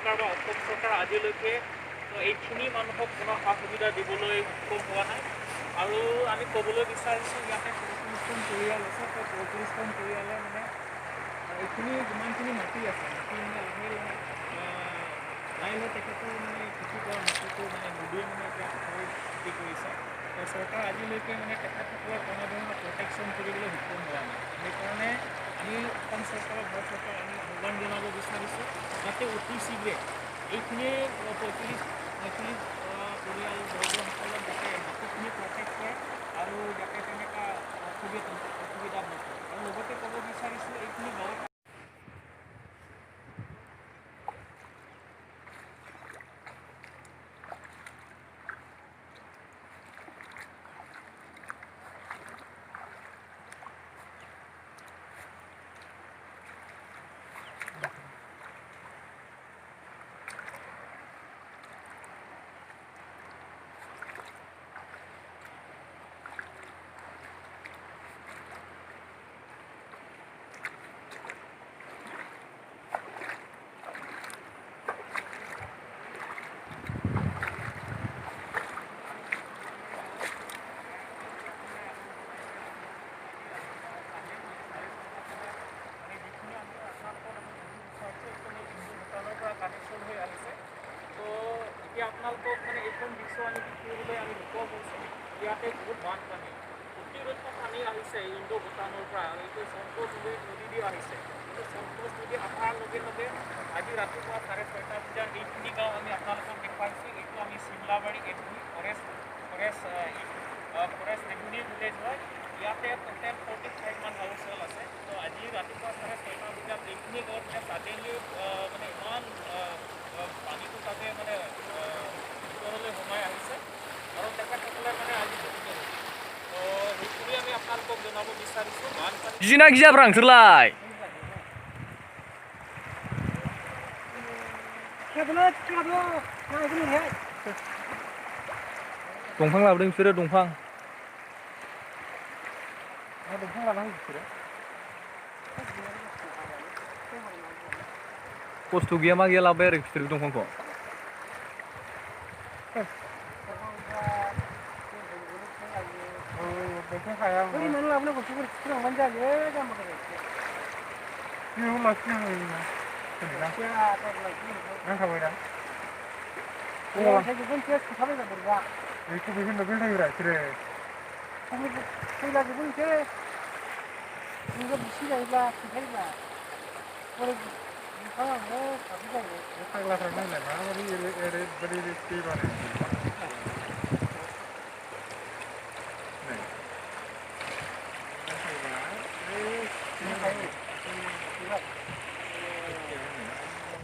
চৰকাৰ বা অসম চৰকাৰ আজিলৈকে এইখিনি মানুহক কোনো সা সুবিধা দিবলৈ সক্ষম হোৱা নাই। আৰু আমি ক'বলৈ বিচাৰিছোঁ ইয়াতে 34খন পৰিয়াল আছে, সেই 34খন পৰিয়ালে মানে এইখিনি যিমানখিনি মাটি আছে, মাটি মানে লাহে লাহে তেখেতৰ মানে খেতি কৰা মাটিটো মানে নদীয়ে মানে এতিয়া আঁতৰি খেতি কৰিছে। চৰকাৰ আজিলৈকে মানে তেখেতসকলৰ কোনো ধৰণৰ প্ৰটেকশ্যন কৰিবলৈ সক্ষম হোৱা নাই। সেইকাৰণে আমি অসম চৰকাৰ, ভাৰত চৰকাৰ আমি আহ্বান জনাব বিচাৰিছোঁ যাতে অতি শীঘ্ৰে এইখিনি 35 পৰিয়ালবৰ্গসকলক যাতে মাটিখিনি প্ৰটেক্ট কৰে আৰু যাতে তেনেকুৱা অসুবিধা নকৰে। আৰু লগতে ক'ব বিচাৰিছোঁ এইখিনি গাঁৱত কানেকশ্যন হৈ আহিছে। তো এতিয়া আপোনালোকক মানে এইখন দৃশ্য আমি দেখিবলৈ আমি লক্ষ্য কৰিছোঁ। ইয়াতে বহুত বানপানী, অতিৰিক্ত পানী আহিছে ইণ্ডো ভূটানৰ পৰা, আৰু এইটো সন্তোষ নদী দি আহিছে। কিন্তু সন্তোষ নদী অহাৰ লগে লগে আজি ৰাতিপুৱা 6:30 বজাত এইখিনি গাঁও আমি আপোনালোকক দেখুৱাইছোঁ। এইটো আমি চিমলাবাৰী এভিনিউ ফৰেষ্ট এভিনিউ ভিলেজ হয়। ইয়াতে টোটেল 45 মান হাউচ হোল্ড আছে। তো আজি ৰাতিপুৱা 6:30 বজাত এইখিনি গাঁৱত এতিয়া ছাডেনলি মানে ইমান পানীটো তাতে মানে ভিতৰলৈ সোমাই আহিছে আৰু তেখেতসকলে মানে আজি ভুগিব হৈছে। তো সেইখিনি আমি আপোনালোকক জনাব বিচাৰিছোঁ। বানপানী गिना गिजाब्रा नोंसोरलाय दंफां लाबोदों बिसोरो दंफां खस्थ' गैया मा गैया लाबोबाय आरो बिसोरो दंफांखौ